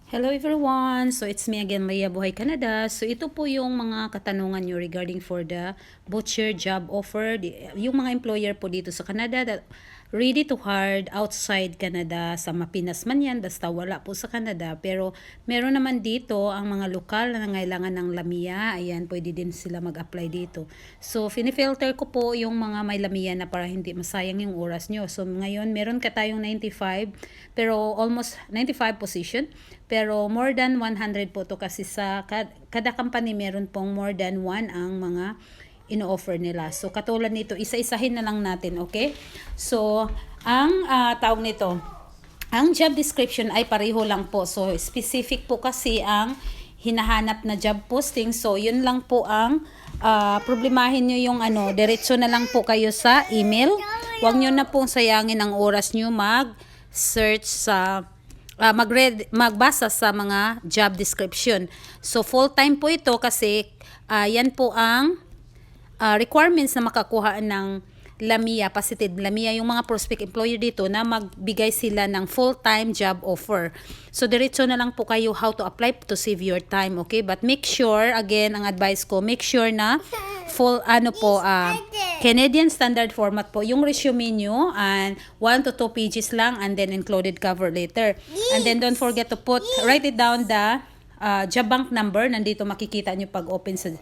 Hello everyone! So it's me again, Maria Buhay Canada. So ito po yung mga katanungan nyo regarding for the butcher job offer. Yung mga employer po dito sa Canada that ready to hire outside Canada, sa Mapinas man yan, basta wala po sa Canada. Pero meron naman dito ang mga lokal na nangailangan ng lamia. Ayan, pwede din sila mag-apply dito. So finifilter ko po yung mga may lamia na para hindi masayang yung oras nyo. So ngayon meron ka tayong 95, pero almost 95 position. Pero more than 100 po to kasi sa kada company meron pong more than one ang mga ino-offer nila. So katulad nito, isa-isahin na lang natin, okay? So ang tawag nito, ang job description ay pareho lang po. So specific po kasi ang hinahanap na job posting. So yun lang po ang problemahin nyo yung diretso na lang po kayo sa email. Huwag nyo na pong sayangin ang oras nyo mag-search sa magbasa sa mga job description. So full-time po ito kasi yan po ang requirements na makakuha ng LAMIA, positive LAMIA, yung mga prospect employer dito na magbigay sila ng full-time job offer. So diretso na lang po kayo how to apply to save your time, okay? But make sure, again, ang advice ko, make sure na full Canadian standard format po yung resume nyo, and 1 to 2 pages lang, and then included cover letter. And then don't forget to write it down the job bank number. Nandito makikita nyo pag open sa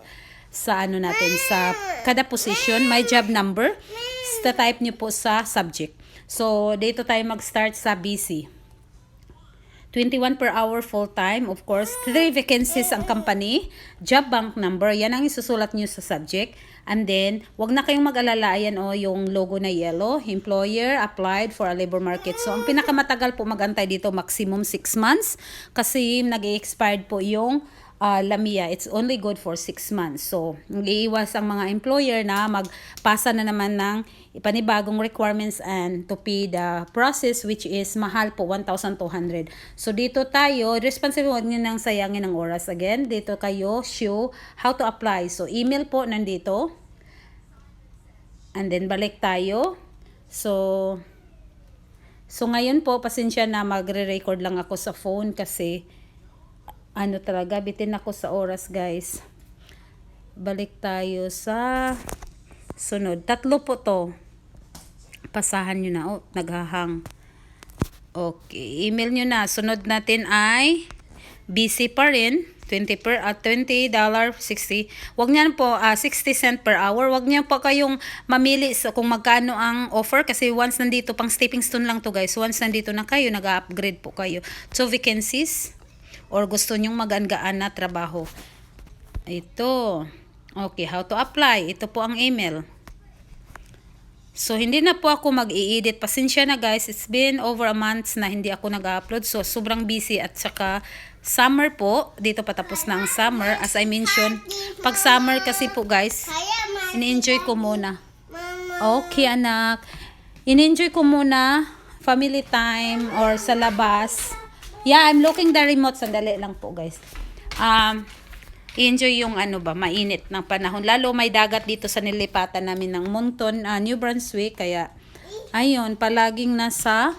natin, sa kada position, may job number. Type nyo po sa subject. So dito tayo mag-start sa BC. 21 per hour full-time. Of course, 3 vacancies ang company. Job bank number, yan ang isusulat nyo sa subject. And then, wag na kayong mag-alala, ayan yung logo na yellow. Employer applied for a labor market. So, ang pinakamatagal po magantay dito, maximum 6 months. Kasi nag-expired po yung LAMIA. It's only good for 6 months. So, iiwas ang mga employer na magpasa na naman ng ipanibagong requirements and to pay the process, which is mahal po, 1,200. So dito tayo, responsible, huwag nyo nang sayangin ng oras. Again, dito kayo show how to apply. So email po nandito. And then balik tayo. So ngayon po, pasensya na, magre-record lang ako sa phone kasi talaga, bitin ako sa oras, guys. Balik tayo sa sunod. 3 po to. Pasahan nyo na. Naghahang. Okay. Email nyo na. Sunod natin ay BC pa rin. $20.60. Wag niyan po 60 cent per hour. Wag niyan po kayong mamili kung magkano ang offer kasi once nandito, pang stepping stone lang to, guys. Once nandito na kayo, nag-upgrade po kayo. So vacancies or gusto nyong magaan-gaan na trabaho. Ito. Okay, how to apply. Ito po ang email. So, hindi na po ako mag-i-edit. Pasensya na, guys. It's been over a month na hindi ako nag-upload. So, sobrang busy at saka summer po. Dito patapos na ang summer. As I mentioned, pag summer kasi po, guys, ini-enjoy ko muna. Okay, anak. In-enjoy ko muna family time or sa labas. Yeah, I'm looking the remote. Sandali lang po, guys. Enjoy yung mainit ng panahon. Lalo may dagat dito sa nilipatan namin ng Moncton, New Brunswick. Kaya, ayun, palaging nasa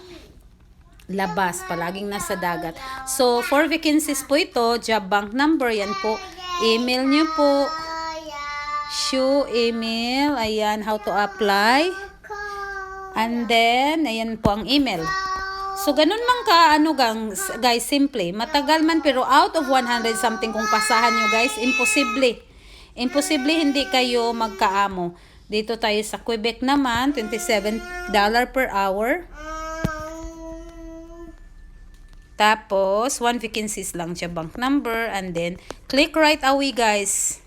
labas, palaging nasa dagat. So, 4 vacancies po ito. Job bank number, yan po. Email nyo po. Show email. Ayan, how to apply. And then, ayan po ang email. So, ganun man guys, simple. Matagal man, pero out of 100 something kung pasahan nyo, guys, imposible. Imposible hindi kayo magkaamo. Dito tayo sa Quebec naman, $27 per hour. Tapos, 1 vacancies lang siya, bank number. And then, click right away, guys,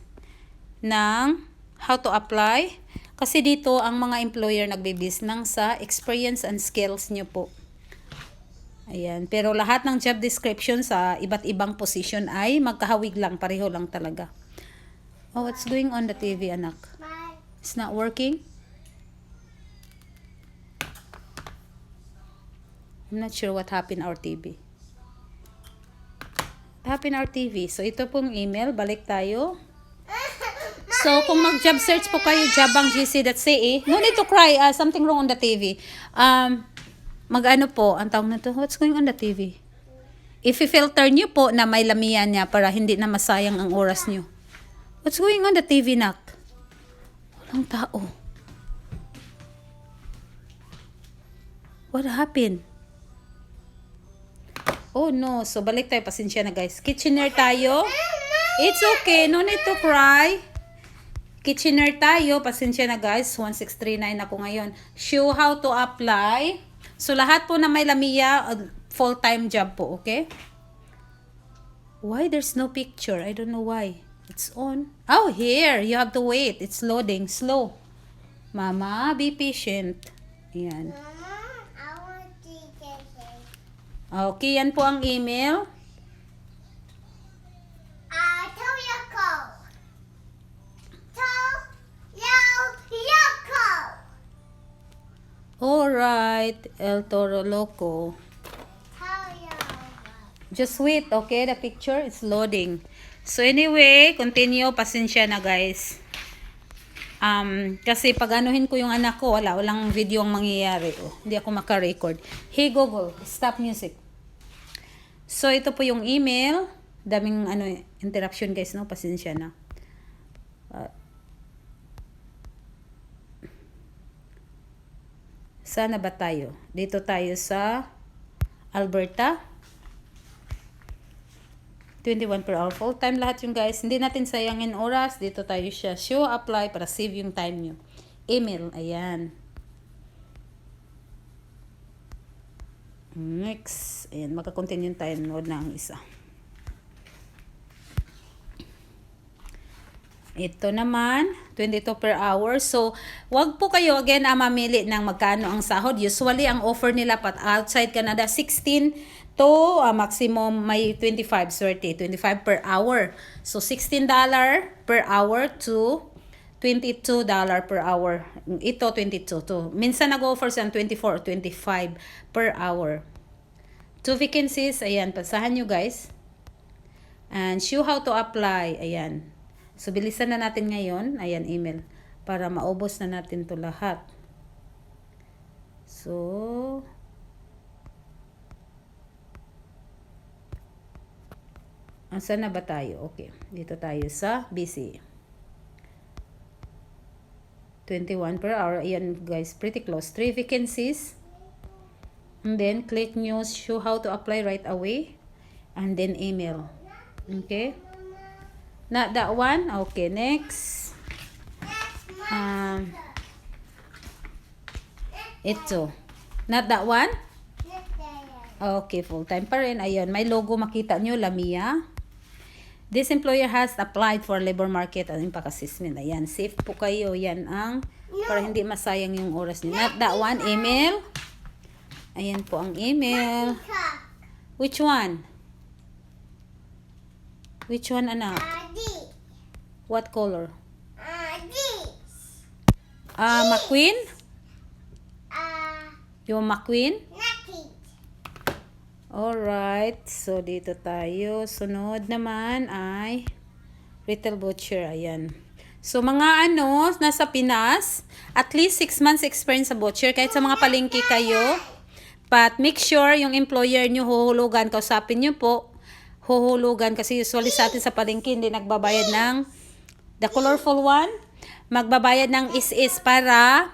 ng how to apply. Kasi dito, ang mga employer nagbibis ng sa experience and skills nyo po. Ayan. Pero lahat ng job description sa iba't ibang position ay magkahawig lang. Pareho lang talaga. Oh, what's going on the TV, anak? It's not working? I'm not sure what happened our TV. What happened our TV? So, ito pong email. Balik tayo. So, kung mag-job search po kayo, jobbang.gc.ca, no need to cry. Something wrong on the TV. Mag-ano po, ang tawag na to, what's going on the TV? I-filter nyo po na may lamian niya para hindi na masayang ang oras nyo. What's going on the TV, nak? Walang tao. What happened? Oh no, so balik tayo. Pasensya na guys. Kitchener tayo. It's okay, no need to cry. Kitchener tayo. Pasensya na guys. 1639 ako ngayon. Show how to apply. So lahat po na may Lamia, full-time job po, okay? Why there's no picture? I don't know why. It's on. Oh, here. You have to wait. It's loading. Slow. Mama, be patient. Ayan. Mama, I want to get it. Okay, yan po ang email. Toyoko. Toyoko. Alright, El Toro Loco. Toyoko. Just wait, okay? The picture is loading. So anyway, continue. Pasensya na guys. Kasi pag anuhin ko yung anak ko, walang video ang mangyayari. Oh, hindi ako maka-record. Hey Google, stop music. So ito po yung email. Daming interruption guys, no? Pasensya na. Sana ba tayo? Dito tayo sa Alberta. 21 per hour full time lahat yung guys. Hindi natin sayangin oras. Dito tayo siya. Show apply para save yung time nyo. Email. Ayan. Next. Ayan. Magka-continue tayo. Nood na ang isa. Ito naman, 22 per hour. So, wag po kayo again mamili ng magkano ang sahod. Usually, ang offer nila pat outside Canada, 16 to maximum may 25, swerte, 25 per hour. So, $16 per hour to $22 per hour. Ito, 22 to. Minsan nag-offer sa 24 or 25 per hour. 2 vacancies. Ayan, pasahan nyo guys. And show how to apply. Ayan. So, bilisan na natin ngayon. Ayan, email. Para maubos na natin to lahat. So, saan na ba tayo? Okay. Dito tayo sa BC. 21 per hour. Ayan, guys. Pretty close. 3 vacancies. And then, click news. Show how to apply right away. And then, email. Okay. Not that one. Okay, next. Ito. Not that one. Okay, full-time pa rin. Ayun, may logo makita nyo, Lamia. This employer has applied for labor market and impact assessment. Ayan, safe po kayo. Yan ang, para hindi masayang yung oras nyo. Not that one. Email. Ayan po ang email. Which one? Which one, anak? What color? McQueen? Yung McQueen? Alright. So, dito tayo. Sunod naman ay retail butcher. Ayan. So, mga nasa Pinas, at least 6 months experience sa butcher. Kahit sa mga palengke kayo. But, make sure yung employer nyo huhulugan. Kausapin nyo po. Huhulugan. Kasi usually sa atin sa palengke, hindi nagbabayad ng the colorful one, magbabayad ng is para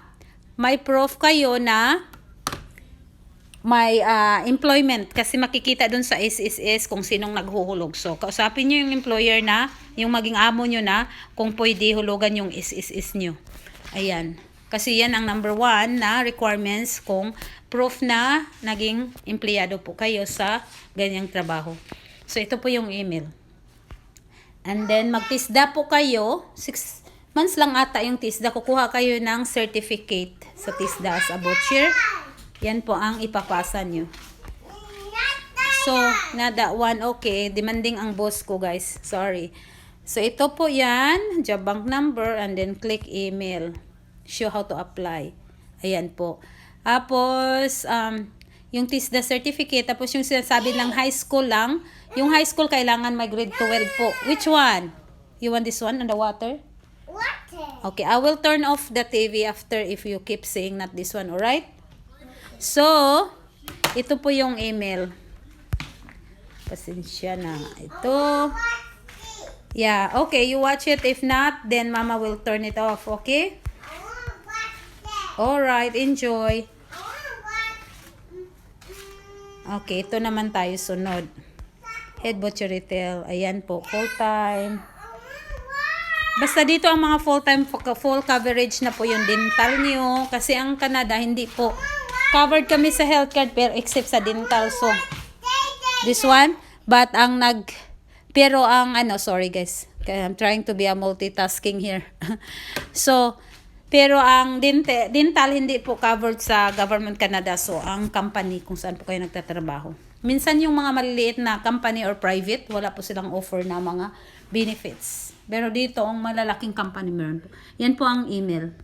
may proof kayo na may employment. Kasi makikita dun sa is kung sinong naghuhulog. So, kausapin nyo yung employer na, yung maging amo nyo na, kung pwede hulugan yung is nyo. Ayan. Kasi yan ang number 1 na requirements kung proof na naging empleyado po kayo sa ganyang trabaho. So, ito po yung email. And then, magtisda po kayo. 6 months lang ata yung tisda. Kukuha kayo ng certificate sa tisda as a butcher. Yan po ang ipapasa nyo. So, not that one. Okay, demanding ang boss ko, guys. Sorry. So, ito po yan. Job bank number. And then, click email. Show how to apply. Ayan po. Tapos, yung TISDA certificate, tapos yung sinasabi ng high school lang, yung high school kailangan may grade 12 po. Which one? You want this one on the water? Water. Okay, I will turn off the TV after if you keep saying not this one, alright? So, ito po yung email. Pasensya na. Ito. Yeah, okay, you watch it. If not, then Mama will turn it off, okay? I want to watch that. Alright, enjoy. I want to watch. Okay, ito naman tayo sunod. Head Butcher Retail. Ayan po, full time. I want to watch. Basta dito ang mga full-time, full coverage na po yung dental nyo. Kasi ang Canada, hindi po covered kami sa health card pero except sa dental. So, this one, but ang pero ang sorry guys. I'm trying to be a multitasking here. So, pero ang dental hindi po covered sa Government Canada. So, ang company kung saan po kayo nagtatrabaho. Minsan yung mga maliliit na company or private, wala po silang offer na mga benefits. Pero dito, ang malalaking company meron po. Yan po ang email.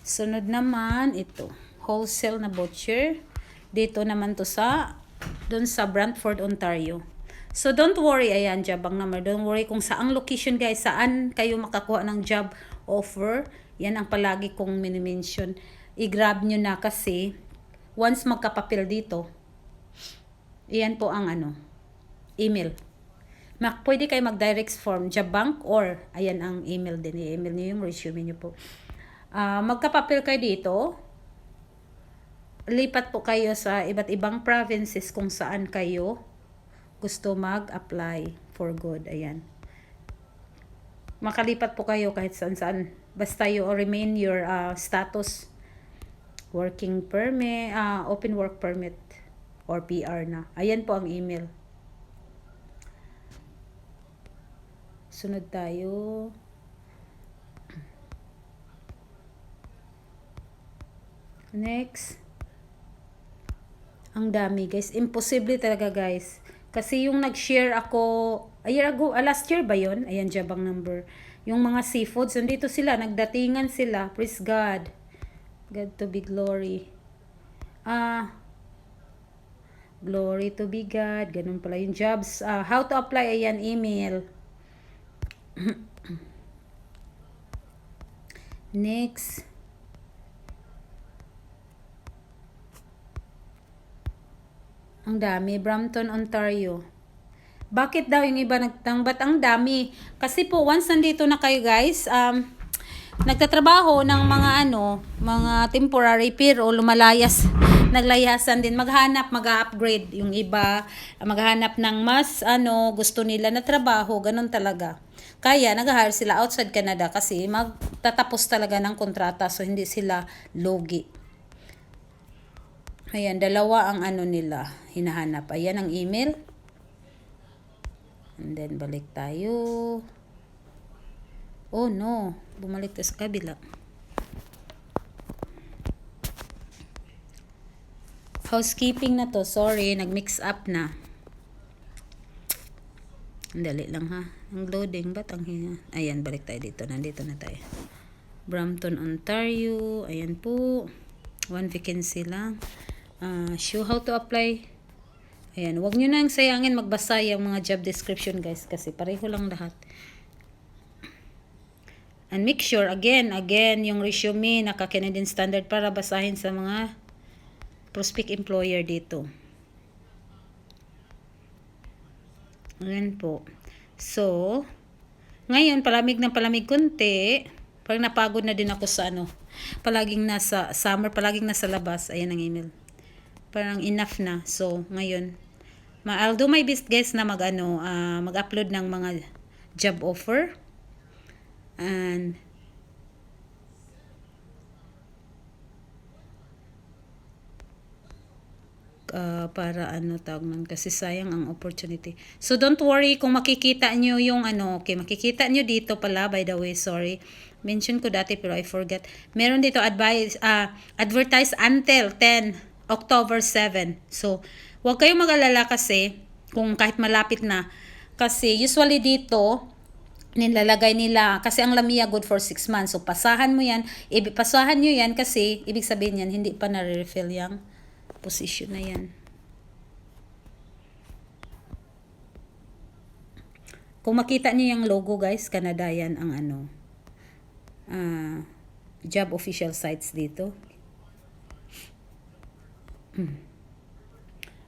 Sunod naman, ito. Wholesale na butcher. Dito naman to doon sa Brantford, Ontario. So, don't worry, ayan, job ang number. Don't worry kung saang location, guys. Saan kayo makakuha ng job offer. Yan ang palagi kong minimension. I-grab nyo na kasi once magkapapil dito, iyan po ang email. Pwede kayo mag-direct form, job bank, or ayan ang email din. I-email nyo yung resume nyo po. Magkapapil kayo dito. Lipat po kayo sa iba't ibang provinces kung saan kayo gusto mag-apply for good. Ayan. Makalipat po kayo kahit saan-saan. Basta you remain your status working permit, open work permit or PR na. Ayan po ang email. Sunod tayo. Next. Ang dami guys. Imposible talaga guys. Kasi yung nag-share ako a year ago, last year ba yun? Ayan, jabang number. Yung mga seafoods, nandito sila, nagdatingan sila. Praise God. God to be glory. Glory to be God. Ganun pala yung jobs. How to apply, ayan, email. Next. Ang dami. Brampton, Ontario. Bakit daw yung iba nagtangbat? Ang dami. Kasi po, once nandito na kayo guys, nagtatrabaho ng mga temporary pero lumalayas. Naglayasan din. Maghanap, mag-upgrade. Yung iba, maghanap ng mas, gusto nila na trabaho. Ganun talaga. Kaya, nag-hire sila outside Canada kasi magtatapos talaga ng kontrata. So, hindi sila logi. Ayan, dalawa ang nila hinahanap. Ayan ang email. And then, balik tayo. Oh no, bumalik tayo sa kabila. Housekeeping na to. Sorry, nag-mix up na. Dali lang ha. Ang loading, ba't ang hina? Ayan, balik tayo dito. Nandito na tayo. Brampton, Ontario. Ayan po. One vacancy lang. Show how to apply. Ayan, wag nyo nang sayangin magbasa yung mga job description guys kasi pareho lang lahat. And make sure again yung resume naka-Canadian standard para basahin sa mga prospect employer dito. Ayan po. So, ngayon palamig ng palamig kunti. Parang napagod na din ako sa palaging nasa summer, palaging nasa labas. Ayan ang email. Parang enough na. So, ngayon, I'll do my best guys na mag-upload ng mga job offer. And para tawag nun, kasi sayang ang opportunity. So, don't worry kung makikita nyo yung okay, makikita nyo dito pala, by the way, sorry. Mention ko dati pero I forgot. Meron dito advertise until 10 October 7. So, huwag kayong mag-alala kasi kung kahit malapit na. Kasi usually dito, nilalagay nila, kasi ang Lamia good for 6 months. So, pasahan mo yan. Pasahan nyo yan kasi, ibig sabihin yan, hindi pa na-refill yung position na yan. Kung makita nyo yung logo guys, Canada yan ang job official sites dito.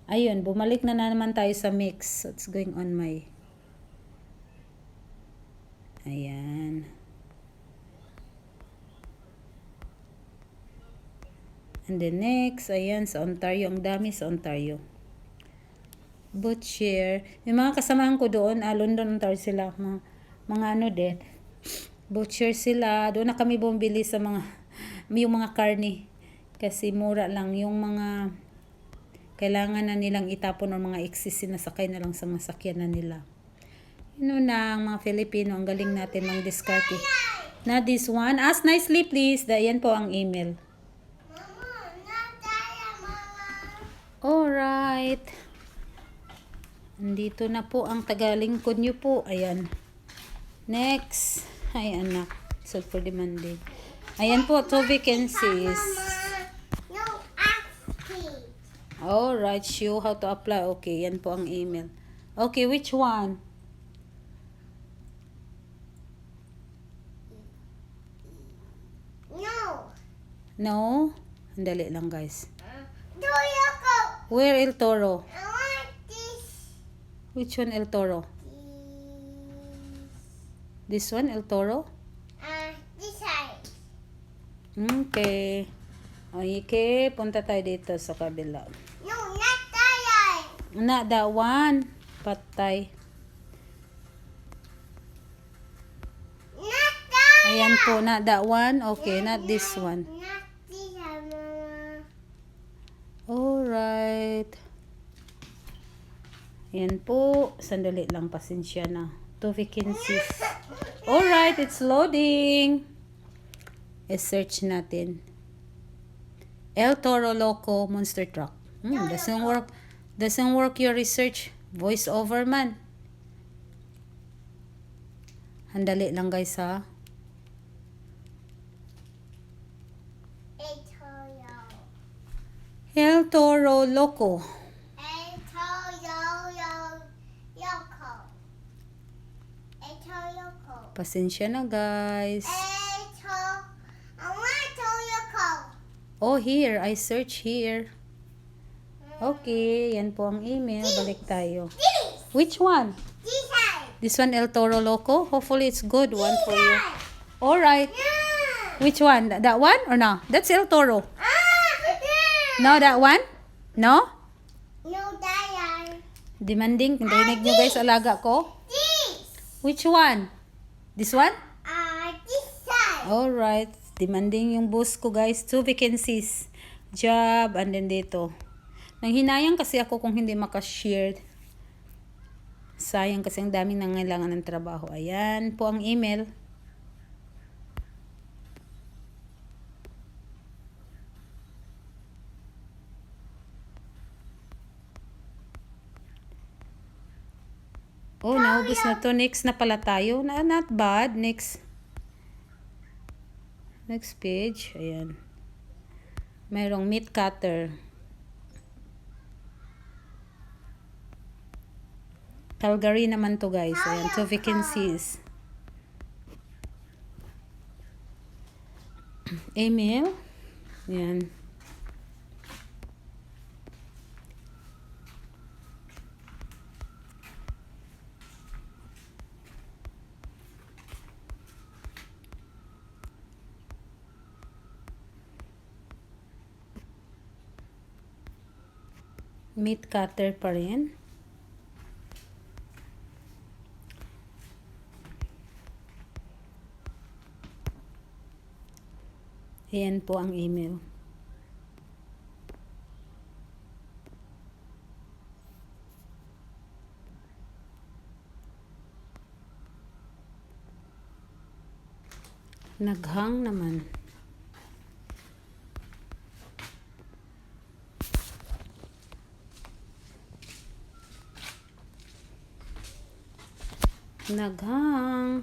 Ayun, bumalik na naman tayo sa mix. What's going on my... Ayan. And then next, ayan, sa Ontario. Ang dami sa Ontario. Butcher. Yung mga kasamahan ko doon, London, Ontario sila. Mga ano din. Butcher sila. Doon na kami bumili sa yung mga karne. Kasi mura lang. Yung mga kailangan na nilang itapon o mga excess, sinasakay na lang sa masakyan na nila. Yun na, ang mga Filipino, ang galing natin ng diskarte. Not this one. Ask nicely, please. Yan po ang email. Mama, not that, Mama. Alright. Andito na po ang tagalingkod nyo po. Ayan. Next. Ay, anak. So, for demanding. Ayan po, 2 vacancies. No asking. Alright, show how to apply. Okay, yan po ang email. Okay, which one? No. No? Andali lang, guys. Do you go? Where El Toro? I want this. Which one El Toro? This one, El Toro? This side. Okay. Okay, punta tayo dito sa kabila. No, not that. Not that one. Patay. Not that. Ayan po, not that one. Okay, not this one. Not this one, Mama. Alright. Ayan po. Sandali lang, pasensya na. 2 vacancies. Alright, it's loading. I-search natin. El Toro Loco Monster Truck. Doesn't work. Doesn't work your research. Voice over man. Handali lang guys ha. El Toro Loco. Pasensya na guys. Oh, here. I search here. Okay, yan po ang email. Balik tayo. Which one? This one, El Toro Loco? Hopefully it's good one for you. Alright. Which one? That one or no? That's El Toro. No, that one? No? No, that. Demanding. Narinig nyo guys, alaga ko? This. Which one? This one? This side. Alright. Demanding yung boss ko guys. 2 vacancies. Job. And then dito. Nanghinayang kasi ako kung hindi makashare. Sayang kasi ang daming nangailangan ng trabaho. Ayan po ang email. Oh, naubos na to. Next na pala tayo. Not bad. Next page. Ayan. Mayroong meat cutter. Calgary naman to guys. Ayan. 2 vacancies. Email. Ayan. Meat cutter pa rin. Ayan po ang email. Naghang naman. Naghang.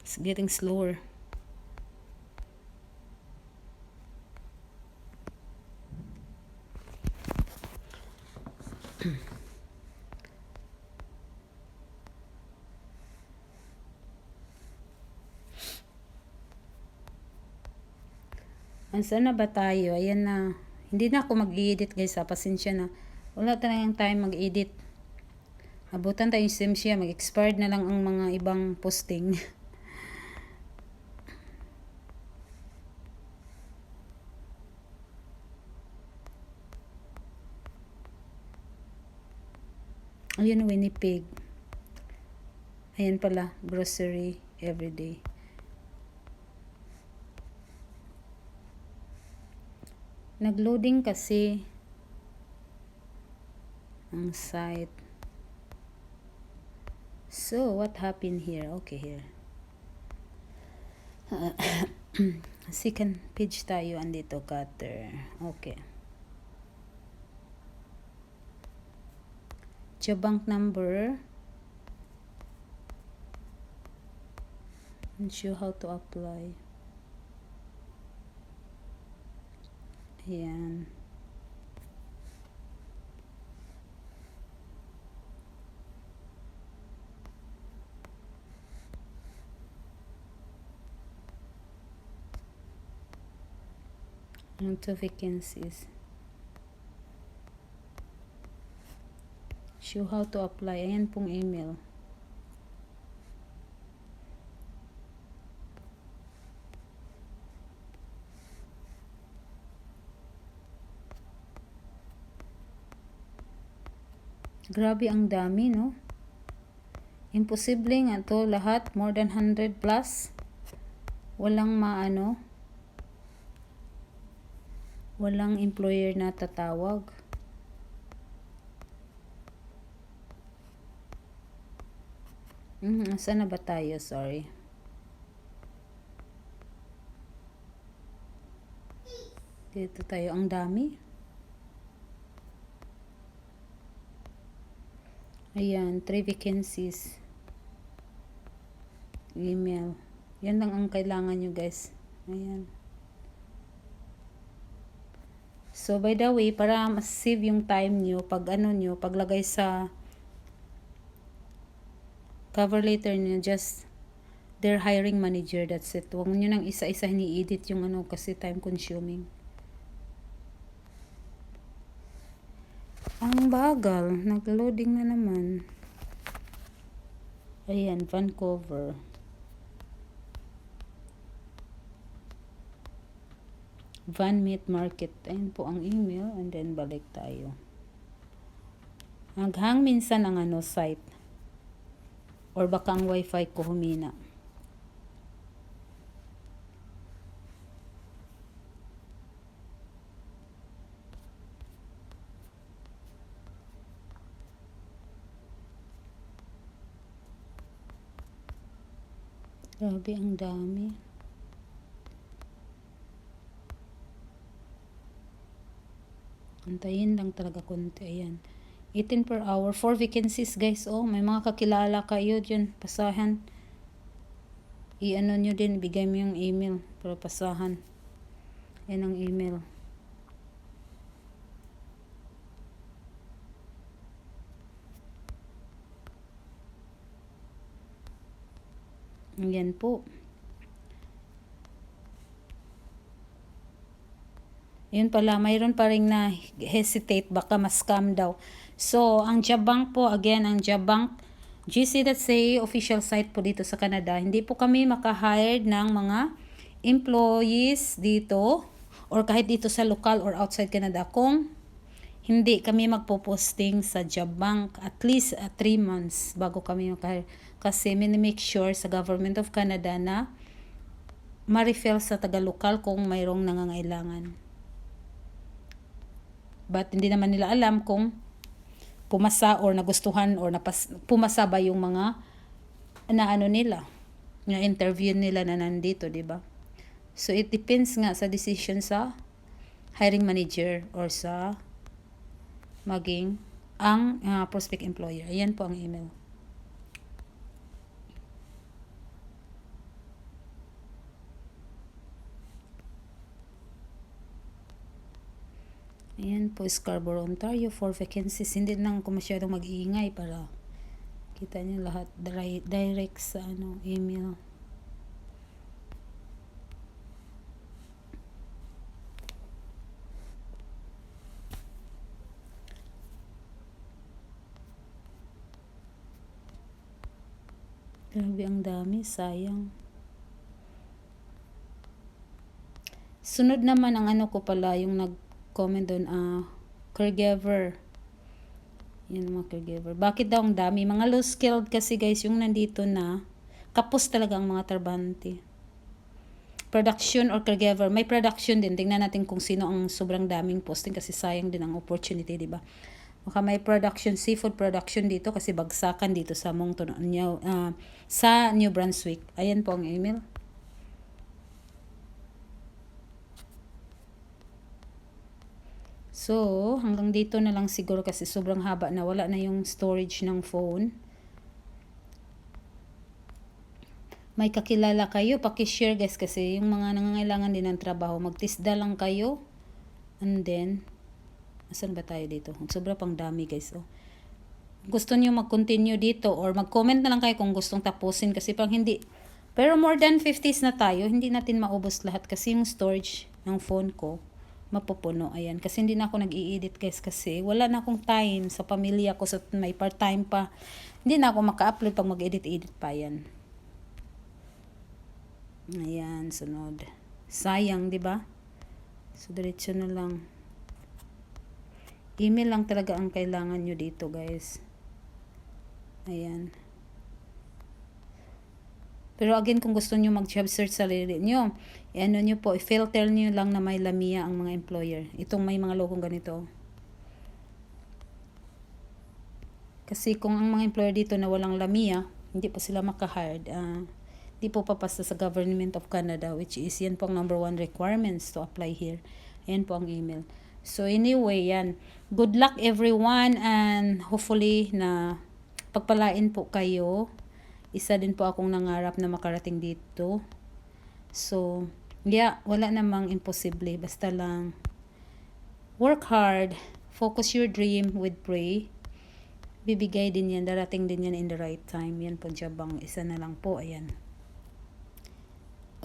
It's getting slower. Saan na ba tayo? Ayan na. Hindi na ako mag-edit guys ha. Pasensya na. Wala talagang time mag-edit. Abutan tayo yung siya. Mag-expired na lang ang mga ibang posting. Ayun, Winnipeg. Ayan pala. Grocery everyday. Nag-loading kasi ang site. So, what happened here? Okay, here. Second page tayo. Andito, cutter. Okay. Bank number. And show how to apply. Ayan. Ang 2 vacancies. Show how to apply. Ayan pong email. Grabe ang dami, no? Imposible nga to lahat. More than 100 plus. Walang walang employer na tatawag. Saan na ba tayo? Sorry. Dito tayo. Ang dami. Ayan. 3 vacancies. Email. Yan lang ang kailangan nyo guys. Ayan. So, by the way, para mas save yung time nyo, paglagay sa cover letter nyo, just their hiring manager, that's it. Huwag nyo nang isa-isa ini-edit yung kasi time consuming. Ang bagal, nag-loading na naman. Ayan, Vancouver. Van Meat Market. Ayan po ang email, and then balik tayo. Naghang minsan ang site. Or baka ang wifi ko humina. Grabe, ang dami. Antayin lang talaga konti. Ayan. 18 per hour. 4 vacancies guys. Oh, may mga kakilala kayo dyan. Pasahan. I-ano nyo din. Bigay mo yung email. Para pasahan. Yan ang email. Yan po. Yun pala, mayroon pa rin na hesitate, baka ma-scam daw. So, ang Jabbank po, again, ang Jabbank, GC.ca official site po dito sa Canada. Hindi po kami maka-hired ng mga employees dito or kahit dito sa local or outside Canada kung hindi kami magpo-posting sa Jabbank at least 3 months bago kami maka-hire. Kasi make sure sa Government of Canada na ma-refill sa taga-lokal kung mayroong nangangailangan. But hindi naman nila alam kung pumasa or nagustuhan or pumasa ba yung mga nila, na interview nila na nandito, di ba? So it depends nga sa decision sa hiring manager or sa maging ang prospect employer. Ayan po ang email. Ayan po, Scarborough, Ontario, for vacancies. Hindi lang ako masyadong mag-iingay para kita niyo lahat direct sa email. Grabe, ang dami, sayang. Sunod naman ang ko pala, yung nag-comment doon, caregiver. Yan mga caregiver. Bakit daw ang dami? Mga low skilled kasi guys, yung nandito na, kapos talaga ang mga trabante. Production or caregiver. May production din. Tingnan natin kung sino ang sobrang daming posting kasi sayang din ang opportunity, di ba? Baka may production, seafood production dito kasi bagsakan dito sa Moncton, sa New Brunswick. Ayan po ang email. So, hanggang dito na lang siguro kasi sobrang haba na, wala na yung storage ng phone. May kakilala kayo, paki-share guys kasi yung mga nangangailangan din ng trabaho, magtisda lang kayo. And then, asan ba tayo dito? Sobra pang dami guys. Oh. Gusto niyo mag-continue dito or mag-comment na lang kayo kung gustong tapusin kasi pang hindi. Pero more than 50s na tayo, hindi natin maubos lahat kasi yung storage ng phone ko mapupuno. Ayan, kasi hindi na ako nag-i-edit guys kasi wala na akong time sa pamilya ko, sa may part-time pa. Hindi na ako maka-upload pag mag-edit-edit pa yan. Ayan, sunod. Sayang, di ba? So, diretso na lang. Email lang talaga ang kailangan nyo dito, guys. Ayan. Pero again, kung gusto nyo mag-job search sa sarili nyo, ano nyo po, i-filter nyo lang na may Lamia ang mga employer. Itong may mga logong ganito. Kasi kung ang mga employer dito na walang Lamia, hindi pa sila maka-hired. Hindi po papasa sa Government of Canada, which is yan po ang number 1 requirements to apply here. Ayan po ang email. So anyway, yan. Good luck everyone and hopefully na pagpalain po kayo. Isa din po akong nangarap na makarating dito. So, yeah, wala namang imposible. Basta lang work hard, focus your dream with pray. Bibigay din yan, darating din yan in the right time. Yan po, jabang isa na lang po. Ayan.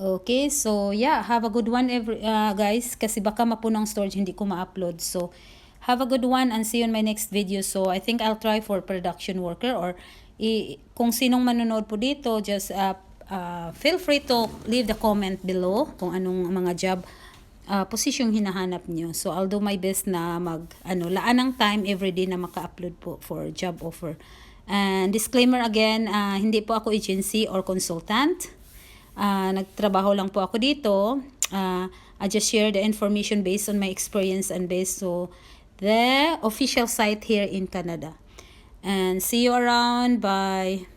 Okay, so yeah, have a good one guys kasi baka mapuno ang storage, hindi ko ma-upload. So, have a good one and see you in my next video. So, I think I'll try for production worker or kung sinong manonood po dito, just feel free to leave the comment below kung anong mga job position hinahanap nyo. So, I'll do my best na laan ng time everyday na maka-upload po for job offer. And disclaimer again, hindi po ako agency or consultant. Nagtrabaho lang po ako dito. I just share the information based on my experience and based on the official site here in Canada. And see you around. Bye.